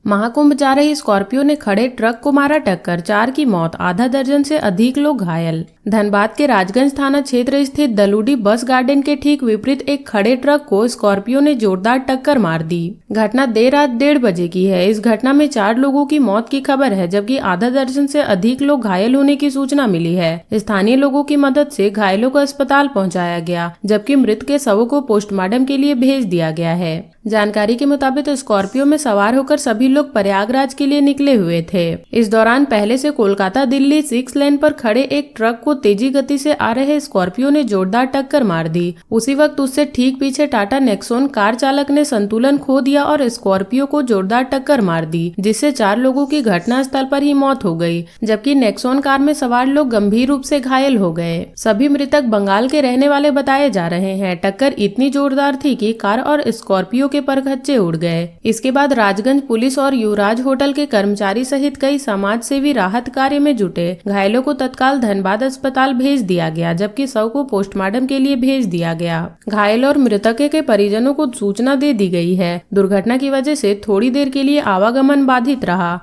महाकुंभ जा रही स्कॉर्पियो ने खड़े ट्रक को मारा टक्कर, 4 की मौत, आधा दर्जन से अधिक लोग घायल। धनबाद के राजगंज थाना क्षेत्र स्थित दलूडी बस गार्डन के ठीक विपरीत एक खड़े ट्रक को स्कॉर्पियो ने जोरदार टक्कर मार दी। घटना देर रात 1:30 बजे की है। इस घटना में 4 लोगों की मौत की खबर है, जबकि आधा दर्जन से अधिक लोग घायल होने की सूचना मिली है। स्थानीय लोगों की मदद से घायलों को अस्पताल पहुंचाया गया, जबकि मृत के शवों को पोस्टमार्टम के लिए भेज दिया गया है। जानकारी के मुताबिक स्कॉर्पियो में सवार होकर सभी लोग प्रयागराज के लिए निकले हुए थे। इस दौरान पहले से कोलकाता दिल्ली 6 लेन पर खड़े एक ट्रक को तेजी गति से आ रहे स्कॉर्पियो ने जोरदार टक्कर मार दी। उसी वक्त उससे ठीक पीछे टाटा नेक्सॉन कार चालक ने संतुलन खो दिया और स्कॉर्पियो को जोरदार टक्कर मार दी, जिससे 4 लोगों की घटनास्थल पर ही मौत हो गई, जबकि नेक्सॉन कार में सवार लोग गंभीर रूप से घायल हो गए। सभी मृतक बंगाल के रहने वाले बताए जा रहे हैं। टक्कर इतनी जोरदार थी कि कार और स्कॉर्पियो के परखच्चे उड़ गए। इसके बाद राजगंज पुलिस और युवराज होटल के कर्मचारी सहित कई समाज सेवी राहत कार्य में जुटे। घायलों को तत्काल धनबाद अस्पताल भेज दिया गया, जबकि शव को पोस्टमार्टम के लिए भेज दिया गया। घायल और मृतक के परिजनों को सूचना दे दी गई है। दुर्घटना की वजह से थोड़ी देर के लिए आवागमन बाधित रहा।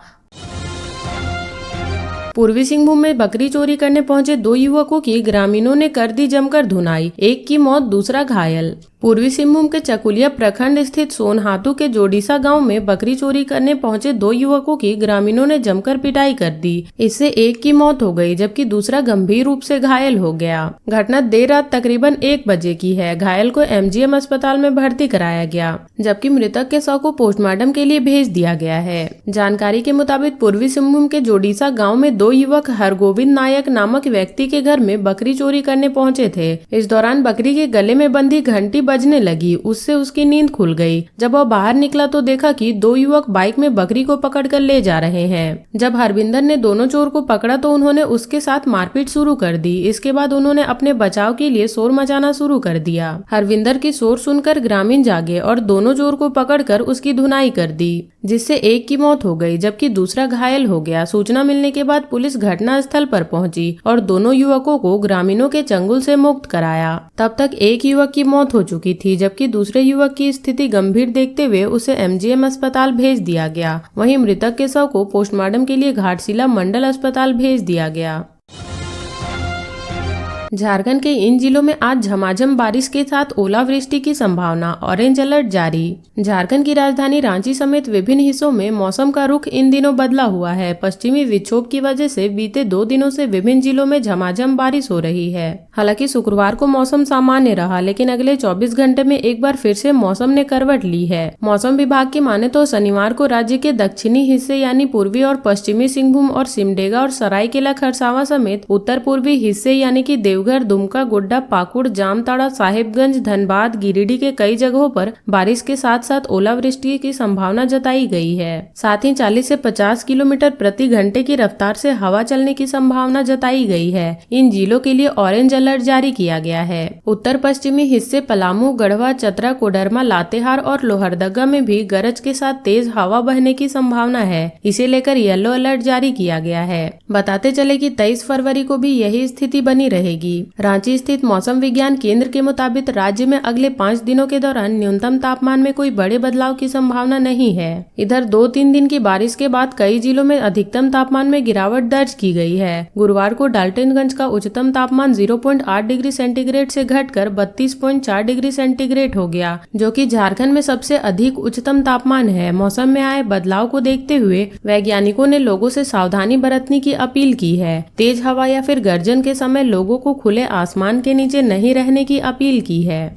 पूर्वी सिंहभूम में बकरी चोरी करने पहुंचे 2 युवकों की ग्रामीणों ने कर दी जमकर धुनाई, एक की मौत, दूसरा घायल। पूर्वी सिंहभूम के चकुलिया प्रखंड स्थित सोनहातू के जोडीसा गांव में बकरी चोरी करने पहुंचे 2 युवकों की ग्रामीणों ने जमकर पिटाई कर दी। इससे एक की मौत हो गई, जबकि दूसरा गंभीर रूप से घायल हो गया। घटना देर रात तकरीबन 1 बजे की है। घायल को एमजीएम अस्पताल में भर्ती कराया गया, जबकि मृतक के शव को पोस्टमार्टम के लिए भेज दिया गया है। जानकारी के मुताबिक पूर्वी सिंहभूम के जोडीसा गाँव में 2 युवक हरगोविंद नायक नामक व्यक्ति के घर में बकरी चोरी करने पहुंचे थे। इस दौरान बकरी के गले में बंधी घंटी बजने लगी, उससे उसकी नींद खुल गई। जब वह बाहर निकला तो देखा कि 2 युवक बाइक में बकरी को पकड़कर ले जा रहे हैं। जब हरविंदर ने दोनों चोर को पकड़ा तो उन्होंने उसके साथ मारपीट शुरू कर दी। इसके बाद उन्होंने अपने बचाव के लिए शोर मचाना शुरू कर दिया। हरविंदर की शोर सुनकर ग्रामीण जागे और दोनों चोर को पकड़कर उसकी धुनाई कर दी, जिससे एक की मौत हो गई, जबकि दूसरा घायल हो गया। सूचना मिलने के बाद पुलिस घटना स्थल पर पहुंची और दोनों युवकों को ग्रामीणों के चंगुल से मुक्त कराया। तब तक एक युवक की मौत हो चुकी थी, जबकि दूसरे युवक की स्थिति गंभीर देखते हुए उसे एमजीएम अस्पताल भेज दिया गया। वहीं मृतक के शव को पोस्टमार्टम के लिए घाटशिला मंडल अस्पताल भेज दिया गया। झारखंड के इन जिलों में आज झमाझम बारिश के साथ ओलावृष्टि की संभावना, ऑरेंज अलर्ट जारी। झारखंड की राजधानी रांची समेत विभिन्न हिस्सों में मौसम का रुख इन दिनों बदला हुआ है। पश्चिमी विक्षोभ की वजह से बीते 2 दिनों से विभिन्न जिलों में झमाझम बारिश हो रही है। हालांकि शुक्रवार को मौसम सामान्य रहा, लेकिन अगले 24 घंटे में एक बार फिर से मौसम ने करवट ली है। मौसम विभाग की माने तो शनिवार को राज्य के दक्षिणी हिस्से यानी पूर्वी और पश्चिमी सिंहभूम और सिमडेगा और सरायकेला खरसावां समेत उत्तर पूर्वी हिस्से यानी कि देवघर, दुमका, गोड्डा, पाकुड़, जामताड़ा, साहिबगंज, धनबाद, गिरिडीह के कई जगहों पर बारिश के साथ साथ ओलावृष्टि की संभावना जताई गई है। साथ ही 40 से 50 किलोमीटर प्रति घंटे की रफ्तार से हवा चलने की संभावना जताई गई है। इन जिलों के लिए ऑरेंज अलर्ट जारी किया गया है। उत्तर पश्चिमी हिस्से पलामू, गढ़वा, चतरा, कोडरमा, लातेहार और लोहरदगा में भी गरज के साथ तेज हवा बहने की संभावना है। इसे लेकर येलो अलर्ट जारी किया गया है। बताते चले कि 23 फरवरी को भी यही स्थिति बनी रहेगी। रांची स्थित मौसम विज्ञान केंद्र के मुताबिक राज्य में अगले 5 दिनों के दौरान न्यूनतम तापमान में कोई बड़े बदलाव की संभावना नहीं है। इधर 2-3 दिन की बारिश के बाद कई जिलों में अधिकतम तापमान में गिरावट दर्ज की गई है। गुरुवार को डाल्टनगंज का उच्चतम तापमान 0.8 डिग्री सेंटीग्रेड से घटकर 32.4 डिग्री सेंटीग्रेड हो गया, जो कि झारखंड में सबसे अधिक उच्चतम तापमान है। मौसम में आए बदलाव को देखते हुए वैज्ञानिकों ने लोगों से सावधानी बरतने की अपील की है। तेज हवा या फिर गर्जन के समय लोगों को खुले आसमान के नीचे नहीं रहने की अपील की है।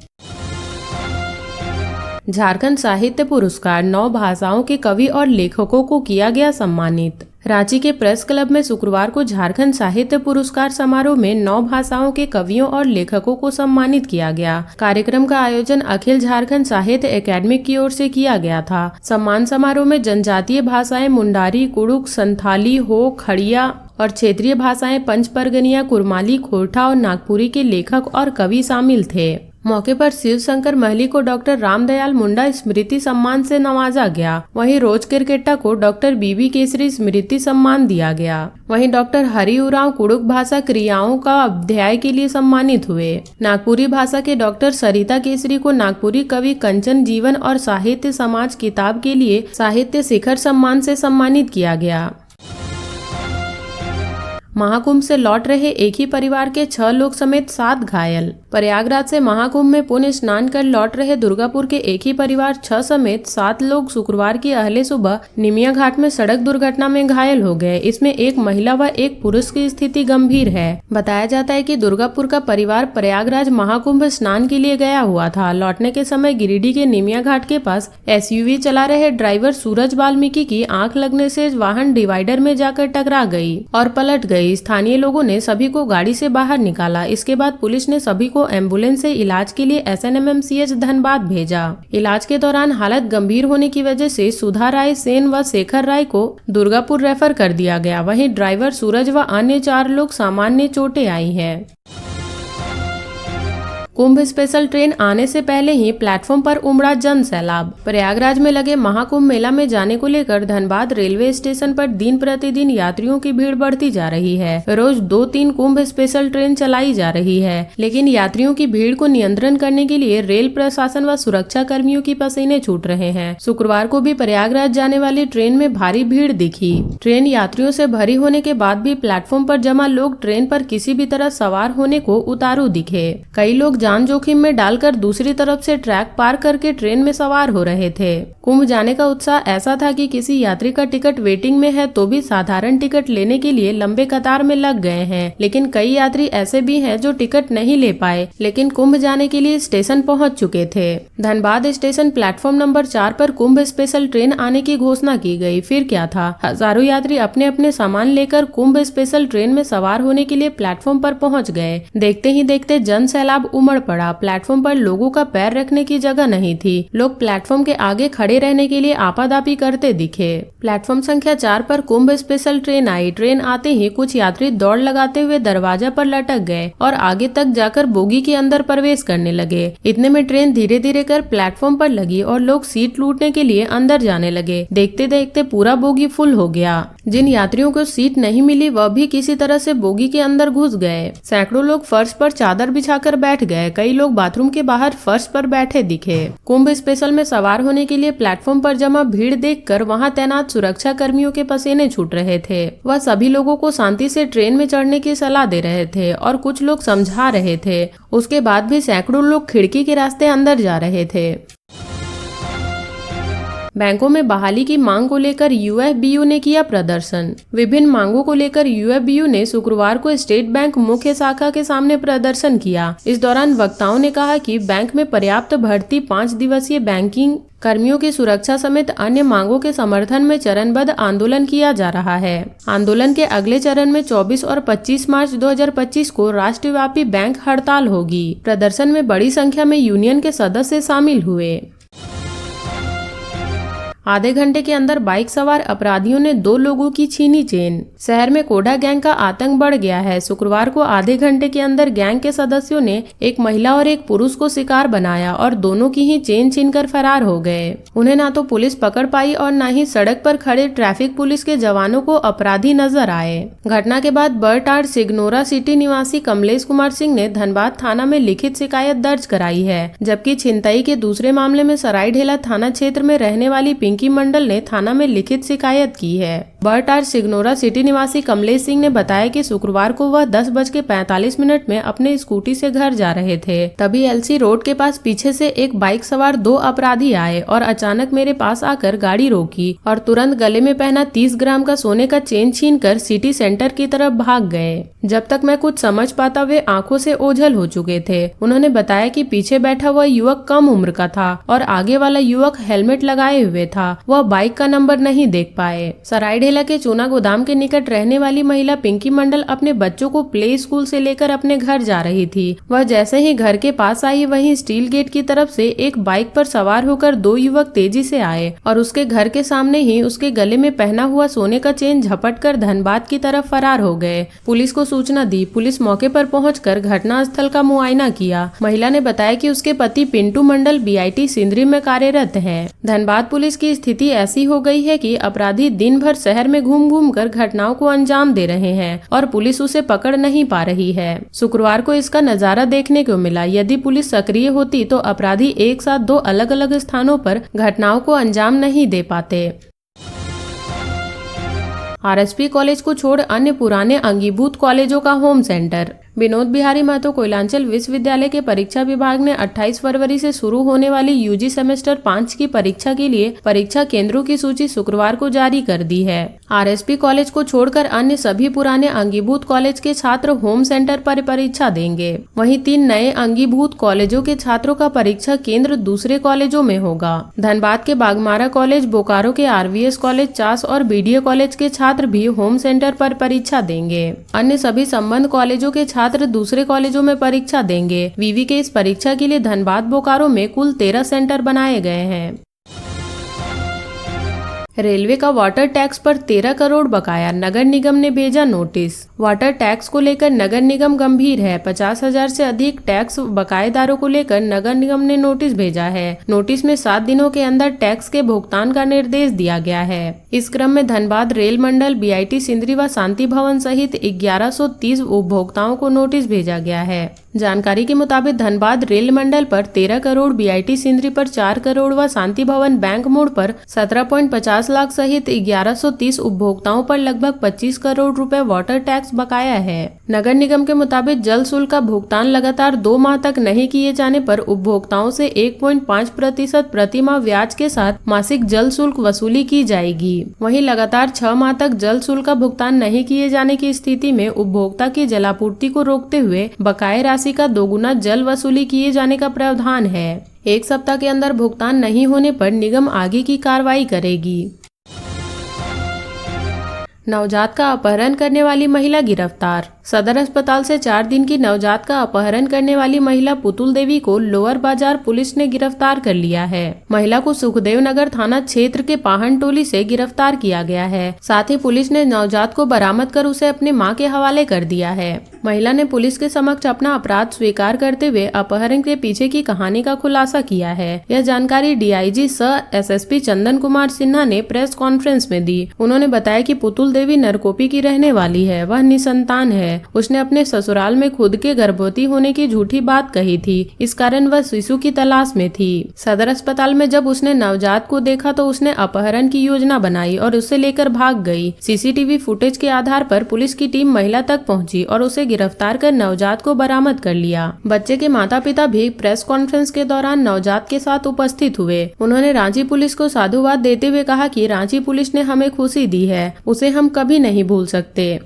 झारखंड साहित्य पुरस्कार, 9 भाषाओं के कवि और लेखकों को किया गया सम्मानित। रांची के प्रेस क्लब में शुक्रवार को झारखंड साहित्य पुरस्कार समारोह में 9 भाषाओं के कवियों और लेखकों को सम्मानित किया गया। कार्यक्रम का आयोजन अखिल झारखंड साहित्य एकेडमी की ओर से किया गया था। सम्मान समारोह में जनजातीय भाषाएं मुंडारी, कुड़ुक, संथाली, हो, खड़िया और क्षेत्रीय भाषाएं पंच परगनिया, कुरमाली, खोरठा और नागपुरी के लेखक और कवि शामिल थे। मौके पर शिव शंकर महली को डॉक्टर रामदयाल मुंडा स्मृति सम्मान से नवाजा गया। वहीं रोज किरकेट्टा को डॉक्टर बीबी केसरी स्मृति सम्मान दिया गया। वहीं डॉक्टर हरि उरांव कुडुख भाषा क्रियाओं का अध्याय के लिए सम्मानित हुए। नागपुरी भाषा के डॉक्टर सरिता केसरी को नागपुरी कवि कंचन जीवन और साहित्य समाज किताब के लिए साहित्य शिखर सम्मान से सम्मानित किया गया। महाकुंभ से लौट रहे एक ही परिवार के 6 लोग समेत 7 घायल। प्रयागराज से महाकुंभ में पुण्य स्नान कर लौट रहे दुर्गापुर के एक ही परिवार 6 समेत 7 लोग शुक्रवार की अहले सुबह निमिया घाट में सड़क दुर्घटना में घायल हो गए। इसमें एक महिला व एक पुरुष की स्थिति गंभीर है। बताया जाता है कि दुर्गापुर का परिवार प्रयागराज महाकुंभ स्नान के लिए गया हुआ था। लौटने के समय गिरिडीह के निमिया घाट के पास SUV चला रहे ड्राइवर सूरज वाल्मीकि की आंख लगने से वाहन डिवाइडर में जाकर टकरा गई और पलट गई। स्थानीय लोगों ने सभी को गाड़ी से बाहर निकाला। इसके बाद पुलिस ने सभी को एम्बुलेंस से इलाज के लिए SNMMCH धनबाद भेजा। इलाज के दौरान हालत गंभीर होने की वजह से सुधा राय सेन व शेखर राय को दुर्गापुर रेफर कर दिया गया। वहीं ड्राइवर सूरज व अन्य 4 लोग सामान्य चोटें आई हैं। कुंभ स्पेशल ट्रेन आने से पहले ही प्लेटफॉर्म पर उमड़ा जन सैलाब। प्रयागराज में लगे महाकुंभ मेला में जाने को लेकर धनबाद रेलवे स्टेशन पर दिन प्रतिदिन यात्रियों की भीड़ बढ़ती जा रही है। रोज 2-3 कुंभ स्पेशल ट्रेन चलाई जा रही है, लेकिन यात्रियों की भीड़ को नियंत्रण करने के लिए रेल प्रशासन व सुरक्षा कर्मियों की पसीने छूट रहे हैं। शुक्रवार को भी प्रयागराज जाने वाली ट्रेन में भारी भीड़ दिखी। ट्रेन यात्रियों से भरी होने के बाद भी प्लेटफॉर्म पर जमा लोग ट्रेन पर किसी भी तरह सवार होने को उतारू दिखे। कई लोग जान जोखिम में डालकर दूसरी तरफ से ट्रैक पार करके ट्रेन में सवार हो रहे थे। कुंभ जाने का उत्साह ऐसा था कि किसी यात्री का टिकट वेटिंग में है तो भी साधारण टिकट लेने के लिए लंबे कतार में लग गए हैं। लेकिन कई यात्री ऐसे भी हैं जो टिकट नहीं ले पाए, लेकिन कुंभ जाने के लिए स्टेशन पहुंच चुके थे। धनबाद स्टेशन प्लेटफॉर्म नंबर 4 पर कुंभ स्पेशल ट्रेन आने की घोषणा की गई। फिर क्या था, हजारों यात्री अपने अपने सामान लेकर कुंभ स्पेशल ट्रेन में सवार होने के लिए प्लेटफॉर्म पर पहुंच गए। देखते ही देखते जन सैलाब उमड़ पड़ा। प्लेटफॉर्म पर लोगों का पैर रखने की जगह नहीं थी। लोग प्लेटफॉर्म के आगे खड़े रहने के लिए आपादापी करते दिखे। प्लेटफॉर्म संख्या 4 पर कुंभ स्पेशल ट्रेन आई। ट्रेन आते ही कुछ यात्री दौड़ लगाते हुए दरवाजा पर लटक गए और आगे तक जाकर बोगी के अंदर प्रवेश करने लगे। इतने में ट्रेन धीरे धीरे कर प्लेटफॉर्म पर लगी और लोग सीट लूटने के लिए अंदर जाने लगे। देखते देखते पूरा बोगी फुल हो गया। जिन यात्रियों को सीट नहीं मिली वह भी किसी तरह से बोगी के अंदर घुस गए। सैकड़ों लोग फर्श पर चादर बिछाकर बैठ गए। कई लोग बाथरूम के बाहर फर्श पर बैठे दिखे। कुंभ स्पेशल में सवार होने के लिए प्लेटफॉर्म पर जमा भीड़ देखकर वहां तैनात सुरक्षा कर्मियों के पसीने छूट रहे थे। वह सभी लोगों को शांति से ट्रेन में चढ़ने की सलाह दे रहे थे और कुछ लोग समझा रहे थे। उसके बाद भी सैकड़ों लोग खिड़की के रास्ते अंदर जा रहे थे। बैंकों में बहाली की मांग को लेकर UFBU ने किया प्रदर्शन। विभिन्न मांगों को लेकर UFBU ने शुक्रवार को स्टेट बैंक मुख्य शाखा के सामने प्रदर्शन किया। इस दौरान वक्ताओं ने कहा कि बैंक में पर्याप्त भर्ती, 5 दिवसीय बैंकिंग कर्मियों की सुरक्षा समेत अन्य मांगों के समर्थन में चरणबद्ध आंदोलन किया जा रहा है। आंदोलन के अगले चरण में 24 और 25 मार्च 2025 को राष्ट्रव्यापी बैंक हड़ताल होगी। प्रदर्शन में बड़ी संख्या में यूनियन के सदस्य शामिल हुए। आधे घंटे के अंदर बाइक सवार अपराधियों ने 2 लोगों की छीनी चेन। शहर में कोढ़ा गैंग का आतंक बढ़ गया है। शुक्रवार को आधे घंटे के अंदर गैंग के सदस्यों ने एक महिला और एक पुरुष को शिकार बनाया और दोनों की ही चेन छीनकर फरार हो गए। उन्हें ना तो पुलिस पकड़ पाई और ना ही सड़क पर खड़े ट्रैफिक पुलिस के जवानों को अपराधी नजर आए। घटना के बाद बरटाड़ सिग्नोरा सिटी निवासी कमलेश कुमार सिंह ने धनबाद थाना में लिखित शिकायत दर्ज कराई है, जबकि छिनतई के दूसरे मामले में सरायढेला थाना क्षेत्र में रहने वाली पिंकी मंडल ने थाना में लिखित शिकायत की है। बरटाड़ सिग्नोरा सिटी निवासी कमलेश सिंह ने बताया कि शुक्रवार को वह 10:45 में अपने स्कूटी से घर जा रहे थे। तभी LC रोड के पास पीछे से एक बाइक सवार 2 अपराधी आए और अचानक मेरे पास आकर गाड़ी रोकी और तुरंत गले में पहना 30 ग्राम का सोने का चेन छीनकर सिटी सेंटर की तरफ भाग गए। जब तक मैं कुछ समझ पाता वे आंखों से ओझल हो चुके थे। उन्होंने बताया कि पीछे बैठा हुआ युवक कम उम्र का था और आगे वाला युवक हेलमेट लगाए हुए था। वह बाइक का नंबर नहीं देख पाए। सरायढेला सरायकेला के चूना गोदाम के निकट रहने वाली महिला पिंकी मंडल अपने बच्चों को प्ले स्कूल से लेकर अपने घर जा रही थी। वह जैसे ही घर के पास आई, वहीं स्टील गेट की तरफ से एक बाइक पर सवार होकर दो युवक तेजी से आए और उसके घर के सामने ही उसके गले में पहना हुआ सोने का चेन झपटकर धनबाद की तरफ फरार हो गए। पुलिस को सूचना दी। पुलिस मौके पर पहुंचकर घटनास्थल का मुआयना किया। महिला ने बताया कि उसके पति पिंटू मंडल BIT सिंदरी में कार्यरत है। धनबाद पुलिस की स्थिति ऐसी हो गई है कि अपराधी दिन भर शहर में घूम घूम कर घटनाओं को अंजाम दे रहे हैं और पुलिस उसे पकड़ नहीं पा रही है। शुक्रवार को इसका नजारा देखने को मिला। यदि पुलिस सक्रिय होती तो अपराधी एक साथ दो अलग अलग स्थानों पर घटनाओं को अंजाम नहीं दे पाते। RSP कॉलेज को छोड़ अन्य पुराने अंगीभूत कॉलेजों का होम सेंटर। विनोद बिहारी महतो कोयलांचल विश्वविद्यालय के परीक्षा विभाग ने 28 फरवरी से शुरू होने वाली UG सेमेस्टर 5 की परीक्षा के लिए परीक्षा केंद्रों की सूची शुक्रवार को जारी कर दी है। RSP कॉलेज को छोड़कर अन्य सभी पुराने अंगीभूत कॉलेज के छात्र होम सेंटर पर परीक्षा देंगे। वहीं 3 नए अंगीभूत कॉलेजों के छात्रों का परीक्षा केंद्र दूसरे कॉलेजों में होगा। धनबाद के बागमारा कॉलेज, बोकारो के RVS कॉलेज, चास और BDA कॉलेज के छात्र भी होम सेंटर पर परीक्षा देंगे। अन्य सभी संबद्ध कॉलेजों के छात्र दूसरे कॉलेजों में परीक्षा देंगे। विवि के इस परीक्षा के लिए धनबाद, बोकारो में कुल 13 सेंटर बनाए गए हैं। रेलवे का वाटर टैक्स पर 13 करोड़ बकाया, नगर निगम ने भेजा नोटिस। वाटर टैक्स को लेकर नगर निगम गंभीर है। 50,000 से अधिक टैक्स बकायेदारों को लेकर नगर निगम ने नोटिस भेजा है। नोटिस में 7 दिनों के अंदर टैक्स के भुगतान का निर्देश दिया गया है। इस क्रम में धनबाद रेल मंडल, BIT सिंदरी व शांति भवन सहित 1130 उपभोक्ताओं को नोटिस भेजा गया है। जानकारी के मुताबिक धनबाद रेल मंडल पर 13 करोड़, BIT सिंदरी पर 4 करोड़ व शांति भवन बैंक मोड़ पर 17.50 लाख सहित 1130 उपभोक्ताओं पर लगभग 25 करोड़ रुपए वाटर टैक्स बकाया है। नगर निगम के मुताबिक जल शुल्क का भुगतान लगातार 2 माह तक नहीं किए जाने पर उपभोक्ताओं से 1.5% प्रति माह ब्याज के साथ मासिक जल शुल्क वसूली की जाएगी। वहीं लगातार 6 माह तक जल शुल्क का भुगतान नहीं किए जाने की स्थिति में उपभोक्ता की जलापूर्ति को रोकते हुए बकाया राशि का दोगुना जल वसूली किए जाने का प्रावधान है। 1 सप्ताह के अंदर भुगतान नहीं होने पर निगम आगे की कार्रवाई करेगी। नवजात का अपहरण करने वाली महिला गिरफ्तार। सदर अस्पताल से 4 दिन की नवजात का अपहरण करने वाली महिला पुतुल देवी को लोअर बाजार पुलिस ने गिरफ्तार कर लिया है। महिला को सुखदेव नगर थाना क्षेत्र के पाहन टोली से गिरफ्तार किया गया है। साथ ही पुलिस ने नवजात को बरामद कर उसे अपने मां के हवाले कर दिया है। महिला ने पुलिस के समक्ष अपना अपराध स्वीकार करते हुए अपहरण के पीछे की कहानी का खुलासा किया है। यह जानकारी DIG सह SSP चंदन कुमार सिन्हा ने प्रेस कॉन्फ्रेंस में दी। उन्होंने बताया कि पुतुल देवी नरकोपी की रहने वाली है। वह निसंतान है। उसने अपने ससुराल में खुद के गर्भवती होने की झूठी बात कही थी। इस कारण वह शिशु की तलाश में थी। सदर अस्पताल में जब उसने नवजात को देखा तो उसने अपहरण की योजना बनाई और उसे लेकर भाग गई। CCTV फुटेज के आधार पर पुलिस की टीम महिला तक पहुंची और उसे गिरफ्तार कर नवजात को बरामद कर लिया। बच्चे के माता पिता भी प्रेस कॉन्फ्रेंस के दौरान नवजात के साथ उपस्थित हुए। उन्होंने रांची पुलिस को साधुवाद देते हुए कहा कि रांची पुलिस ने हमें खुशी दी है, उसे हम कभी नहीं भूल सकते।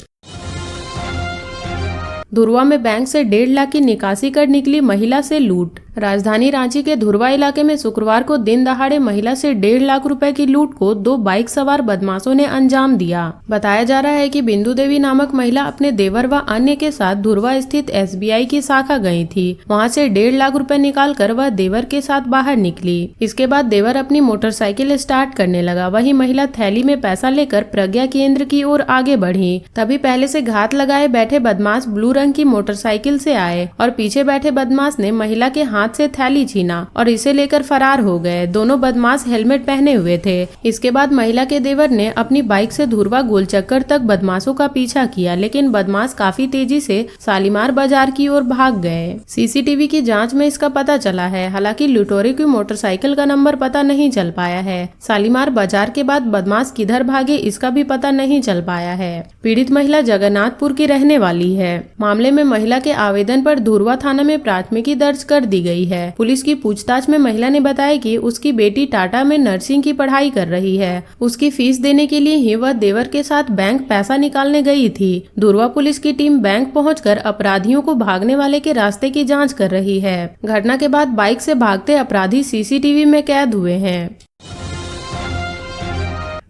धुरवा में बैंक से 1.5 लाख की निकासी कर निकली महिला से लूट। राजधानी रांची के धुरवा इलाके में शुक्रवार को दिन दहाड़े महिला से 1.5 लाख रुपए की लूट को 2 बाइक सवार बदमाशों ने अंजाम दिया। बताया जा रहा है कि बिंदु देवी नामक महिला अपने देवर व अन्य के साथ धुरवा स्थित SBI की शाखा गई थी। वहां से 1.5 लाख रुपए निकाल कर वह देवर के साथ बाहर निकली। इसके बाद देवर अपनी मोटरसाइकिल स्टार्ट करने लगा। वही महिला थैली में पैसा लेकर प्रज्ञा केंद्र की ओर आगे बढ़ी। तभी पहले से घात लगाए बैठे बदमाश ब्लू रंग की मोटरसाइकिल से आए और पीछे बैठे बदमाश ने महिला के हाथ से थैली छीना और इसे लेकर फरार हो गए। दोनों बदमाश हेलमेट पहने हुए थे। इसके बाद महिला के देवर ने अपनी बाइक से धुरवा गोलचक्कर तक बदमाशों का पीछा किया, लेकिन बदमाश काफी तेजी से शालीमार बाजार की ओर भाग गए। CCTV की जांच में इसका पता चला है। हालांकि लुटेरे की मोटरसाइकिल का नंबर पता नहीं चल पाया है। शालीमार बाजार के बाद बदमाश किधर भागे इसका भी पता नहीं चल पाया है। पीड़ित महिला जगन्नाथपुर की रहने वाली है। मामले में महिला के आवेदन पर धुरवा थाना में प्राथमिकी दर्ज कर दी गई है। पुलिस की पूछताछ में महिला ने बताया कि उसकी बेटी टाटा में नर्सिंग की पढ़ाई कर रही है। उसकी फीस देने के लिए ही वह देवर के साथ बैंक पैसा निकालने गई थी। धुरवा पुलिस की टीम बैंक पहुंचकर अपराधियों को भागने वाले के रास्ते की जांच कर रही है। घटना के बाद बाइक से भागते अपराधी CCTV में कैद हुए हैं।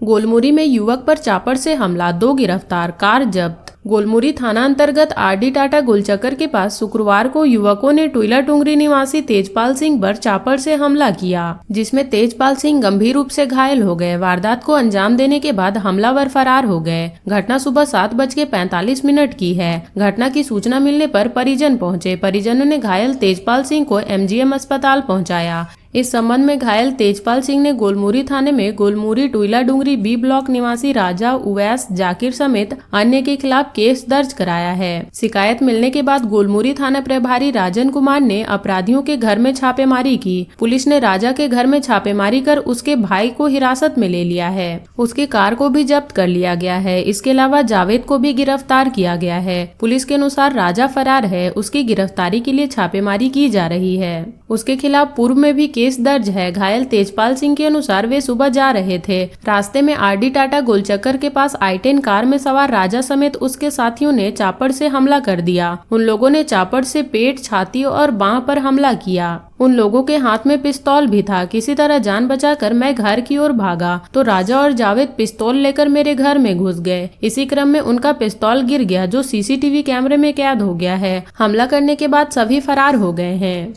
गोलमुरी में युवक पर चापड़ से हमला, 2 गिरफ्तार, कार जब्त। गोलमुरी थाना अंतर्गत आरडी टाटा गोलचक्कर के पास शुक्रवार को युवकों ने टुईला टुंगरी निवासी तेजपाल सिंह पर चापड़ से हमला किया, जिसमें तेजपाल सिंह गंभीर रूप से घायल हो गए। वारदात को अंजाम देने के बाद हमलावर फरार हो गए। घटना सुबह 7:45 की है। घटना की सूचना मिलने पर परिजन पहुंचे। परिजनों ने घायल तेजपाल सिंह को एमजीएम अस्पताल पहुंचाया। इस संबंध में घायल तेजपाल सिंह ने गोलमुरी थाने में गोलमुरी टुईला डुंगरी बी ब्लॉक निवासी राजा, उवैस, जाकिर समेत अन्य के खिलाफ केस दर्ज कराया है। शिकायत मिलने के बाद गोलमुरी थाना प्रभारी राजन कुमार ने अपराधियों के घर में छापेमारी की। पुलिस ने राजा के घर में छापेमारी कर उसके भाई को हिरासत में ले लिया है। उसकी कार को भी जब्त कर लिया गया है। इसके अलावा जावेद को भी गिरफ्तार किया गया है। पुलिस के अनुसार राजा फरार है। उसकी गिरफ्तारी के लिए छापेमारी की जा रही है। उसके खिलाफ पूर्व में भी केस दर्ज है। घायल तेजपाल सिंह के अनुसार वे सुबह जा रहे थे। रास्ते में आरडी टाटा गोलचक्कर के पास i10 कार में सवार राजा समेत उसके साथियों ने चापड़ से हमला कर दिया। उन लोगों ने चापड़ से पेट, छाती और बांह पर हमला किया। उन लोगों के हाथ में पिस्तौल भी था। किसी तरह जान बचाकर मैं घर की ओर भागा तो राजा और जावेद पिस्तौल लेकर मेरे घर में घुस गए। इसी क्रम में उनका पिस्तौल गिर गया, जो सीसीटीवी कैमरे में कैद हो गया है। हमला करने के बाद सभी फरार हो गए हैं।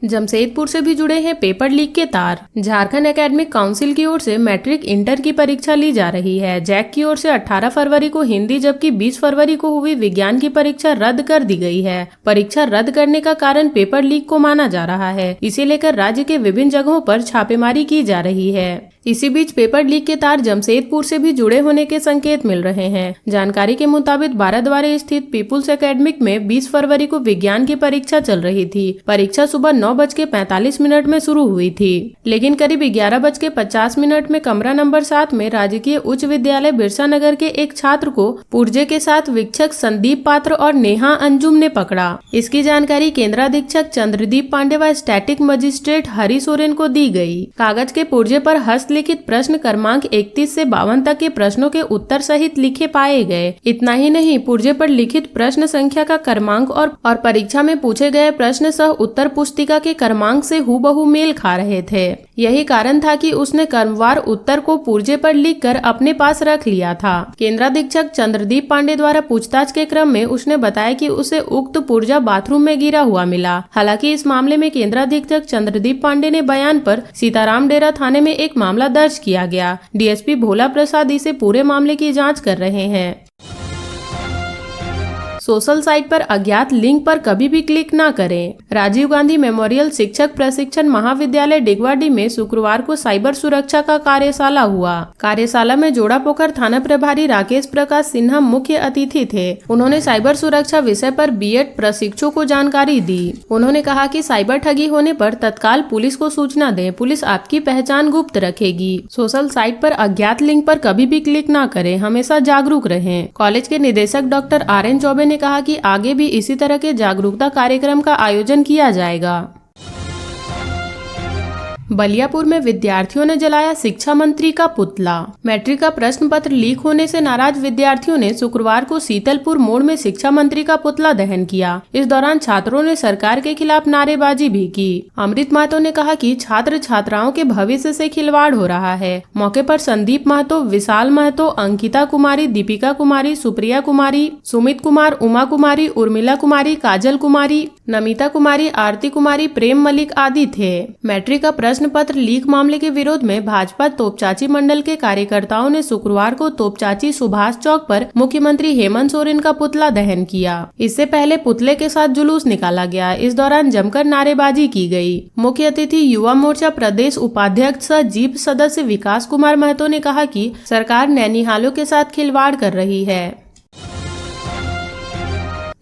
जमशेदपुर से भी जुड़े हैं पेपर लीक के तार। झारखंड एकेडमिक काउंसिल की ओर से मैट्रिक इंटर की परीक्षा ली जा रही है। जैक की ओर से 18 फरवरी को हिंदी जबकि 20 फरवरी को हुई विज्ञान की परीक्षा रद्द कर दी गई है। परीक्षा रद्द करने का कारण पेपर लीक को माना जा रहा है। इसे लेकर राज्य के विभिन्न जगहों पर छापेमारी की जा रही है। इसी बीच पेपर लीक के तार जमशेदपुर से भी जुड़े होने के संकेत मिल रहे हैं। जानकारी के मुताबिक बाराद्वारे स्थित पीपुल्स एकेडमिक में 20 फरवरी को विज्ञान की परीक्षा चल रही थी। परीक्षा सुबह 9:45 में शुरू हुई थी, लेकिन करीब 11:50 में कमरा नंबर 7 में राजकीय उच्च विद्यालय बिरसा नगर के एक छात्र को पुर्जे के साथ वीक्षक संदीप पात्र और नेहा अंजुम ने पकड़ा। इसकी जानकारी केंद्राधीक्षक चंद्रदीप पांडे व स्टैटिक मजिस्ट्रेट हरि सोरेन को दी गई। कागज के पुर्जे पर हस्तलिखित प्रश्न क्रमांक 31 से 52 तक के प्रश्नों के उत्तर सहित लिखे पाए गए। इतना ही नहीं, पुर्जे पर लिखित प्रश्न संख्या का क्रमांक और परीक्षा में पूछे गए प्रश्न सह उत्तर पुस्तिका के क्रमांक से हूबहू मेल खा रहे थे। यही कारण था कि उसने क्रमवार उत्तर को पुर्जे पर लिखकर अपने पास रख लिया था। केंद्राधीक्षक चंद्रदीप पांडे द्वारा पूछताछ के क्रम में उसने बताया कि उसे उक्त पुर्जा बाथरूम में गिरा हुआ मिला। हालांकि इस मामले में केंद्राधीक्षक चंद्रदीप पांडे ने बयान पर सीताराम डेरा थाने में एक मामला दर्ज किया गया। डीएसपी भोला प्रसाद इसे पूरे मामले की जांच कर रहे हैं। सोशल साइट पर अज्ञात लिंक पर कभी भी क्लिक न करें। राजीव गांधी मेमोरियल शिक्षक प्रशिक्षण महाविद्यालय डिगवाडी में शुक्रवार को साइबर सुरक्षा का कार्यशाला हुआ। कार्यशाला में जोड़ापोखर थाना प्रभारी राकेश प्रकाश सिन्हा मुख्य अतिथि थे। उन्होंने साइबर सुरक्षा विषय पर बीएड प्रशिक्षु को जानकारी दी। उन्होंने कहा कि साइबर ठगी होने पर तत्काल पुलिस को सूचना दें। पुलिस आपकी पहचान गुप्त रखेगी। सोशल साइट पर अज्ञात लिंक पर कभी भी क्लिक न करें। हमेशा जागरूक रहें। कॉलेज के निदेशक डॉक्टर RN चौबे ने कहा कि आगे भी इसी तरह के जागरूकता कार्यक्रम का आयोजन किया जाएगा। बलियापुर में विद्यार्थियों ने जलाया शिक्षा मंत्री का पुतला। मैट्रिक का प्रश्न पत्र लीक होने से नाराज विद्यार्थियों ने शुक्रवार को शीतलपुर मोड़ में शिक्षा मंत्री का पुतला दहन किया। इस दौरान छात्रों ने सरकार के खिलाफ नारेबाजी भी की। अमृत महतो ने कहा कि छात्र छात्राओं के भविष्य से खिलवाड़ हो रहा है। मौके पर संदीप महतो, विशाल महतो, अंकिता कुमारी, दीपिका कुमारी, सुप्रिया कुमारी, सुमित कुमार, उमा कुमारी, उर्मिला कुमारी, काजल कुमारी, नमिता कुमारी, आरती कुमारी, प्रेम मलिक आदि थे। मैट्रिक का प्रश्न पत्र लीक मामले के विरोध में भाजपा तोपचाची मंडल के कार्यकर्ताओं ने शुक्रवार को तोपचाची सुभाष चौक पर मुख्यमंत्री हेमंत सोरेन का पुतला दहन किया। इससे पहले पुतले के साथ जुलूस निकाला गया। इस दौरान जमकर नारेबाजी की गई। मुख्य अतिथि युवा मोर्चा प्रदेश उपाध्यक्ष सह जीप सदस्य विकास कुमार महतो ने कहा कि सरकार नैनीहालों के साथ खिलवाड़ कर रही है।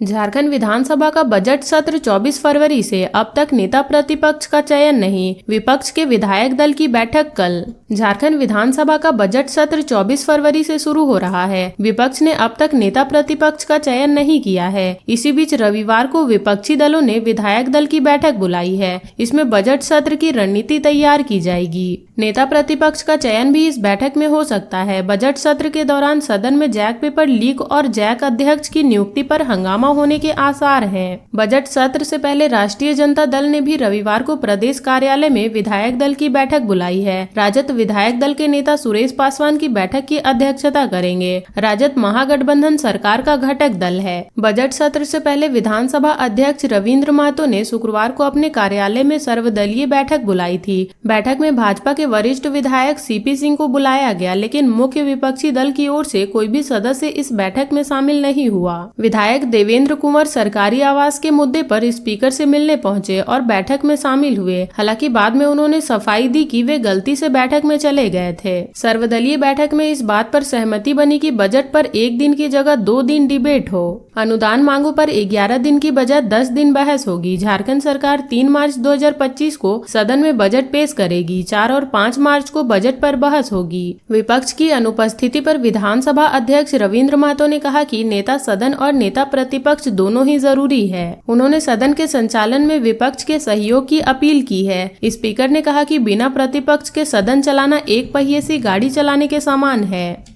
झारखंड विधानसभा का बजट सत्र 24 फरवरी से। अब तक नेता प्रतिपक्ष का चयन नहीं। विपक्ष के विधायक दल की बैठक कल। झारखंड विधानसभा का बजट सत्र 24 फरवरी से शुरू हो रहा है। विपक्ष ने अब तक नेता प्रतिपक्ष का चयन नहीं किया है। इसी बीच रविवार को विपक्षी दलों ने विधायक दल की बैठक बुलाई है। इसमें बजट सत्र की रणनीति तैयार की जाएगी। नेता प्रतिपक्ष का चयन भी इस बैठक में हो सकता है। बजट सत्र के दौरान सदन में जैक पेपर लीक और जैक अध्यक्ष की नियुक्ति पर हंगामा होने के आसार हैं। बजट सत्र से पहले राष्ट्रीय जनता दल ने भी रविवार को प्रदेश कार्यालय में विधायक दल की बैठक बुलाई है। राजद विधायक दल के नेता सुरेश पासवान की बैठक की अध्यक्षता करेंगे। राजद महागठबंधन सरकार का घटक दल है। बजट सत्र से पहले विधानसभा अध्यक्ष रविंद्र महतो ने शुक्रवार को अपने कार्यालय में सर्वदलीय बैठक बुलाई थी। बैठक में भाजपा के वरिष्ठ विधायक सीपी सिंह को बुलाया गया, लेकिन मुख्य विपक्षी दल की ओर से कोई भी सदस्य इस बैठक में शामिल नहीं हुआ। विधायक देवेंद्र कुंवर सरकारी आवास के मुद्दे पर स्पीकर से मिलने पहुंचे और बैठक में शामिल हुए। हालांकि बाद में उन्होंने सफाई दी कि वे गलती से बैठक में चले गए थे। सर्वदलीय बैठक में इस बात पर सहमति बनी कि बजट पर 1 दिन की जगह 2 दिन डिबेट हो। अनुदान मांगों पर 11 दिन की बजाय 10 दिन बहस होगी। झारखंड सरकार 3 मार्च 2025 को सदन में बजट पेश करेगी। 4 और 5 मार्च को बजट पर बहस होगी। विपक्ष की अनुपस्थिति पर विधानसभा अध्यक्ष रविंद्र महतो ने कहा कि नेता सदन और नेता प्रतिपक्ष दोनों ही जरूरी है। उन्होंने सदन के संचालन में विपक्ष के सहयोग की अपील की है। स्पीकर ने कहा कि बिना प्रतिपक्ष के सदन चलाना एक पहिए से गाड़ी चलाने के समान है।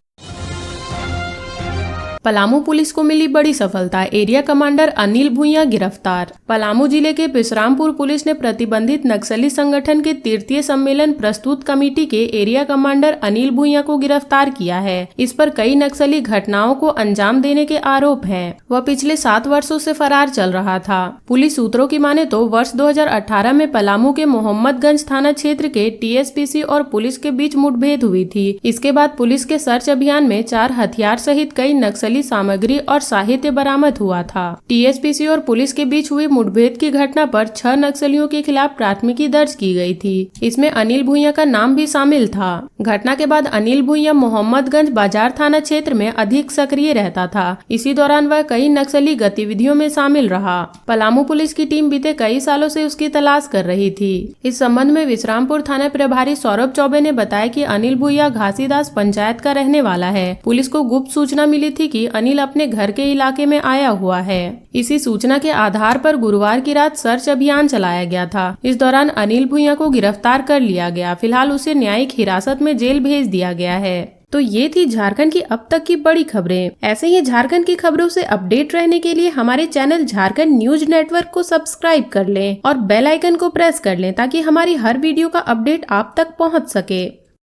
पलामू पुलिस को मिली बड़ी सफलता, एरिया कमांडर अनिल भुइयां गिरफ्तार। पलामू जिले के बिश्रामपुर पुलिस ने प्रतिबंधित नक्सली संगठन के 33 सम्मेलन प्रस्तुत कमेटी के एरिया कमांडर अनिल भुइयां को गिरफ्तार किया है। इस पर कई नक्सली घटनाओं को अंजाम देने के आरोप हैं। वह पिछले 7 वर्षों से फरार चल रहा था। पुलिस सूत्रों की माने तो वर्ष 2018 में पलामू के मोहम्मदगंज थाना क्षेत्र के टीएसपीसी और पुलिस के बीच मुठभेड़ हुई थी। इसके बाद पुलिस के सर्च अभियान में 4 हथियार सहित कई नक्सली सामग्री और साहित्य बरामद हुआ था। टीएसपीसी और पुलिस के बीच हुई मुठभेड़ की घटना पर 6 नक्सलियों के खिलाफ प्राथमिकी दर्ज की गई थी। इसमें अनिल भुइयां का नाम भी शामिल था। घटना के बाद अनिल भुइयां मोहम्मदगंज बाजार थाना क्षेत्र में अधिक सक्रिय रहता था। इसी दौरान वह कई नक्सली गतिविधियों में शामिल रहा। पलामू पुलिस की टीम बीते कई सालों से उसकी तलाश कर रही थी। इस संबंध में विश्रामपुर थाना प्रभारी सौरभ चौबे ने बताया कि अनिल भुइयां घासीदास पंचायत का रहने वाला है। पुलिस को गुप्त सूचना मिली थी कि अनिल अपने घर के इलाके में आया हुआ है। इसी सूचना के आधार पर गुरुवार की रात सर्च अभियान चलाया गया था। इस दौरान अनिल भुइयां को गिरफ्तार कर लिया गया। फिलहाल उसे न्यायिक हिरासत में जेल भेज दिया गया है। तो ये थी झारखंड की अब तक की बड़ी खबरें। ऐसे ही झारखंड की खबरों से अपडेट रहने के लिए हमारे चैनल झारखंड न्यूज नेटवर्क को सब्सक्राइब कर लें और बेल आइकन को प्रेस कर लें ताकि हमारी हर वीडियो का अपडेट आप तक पहुंच सके।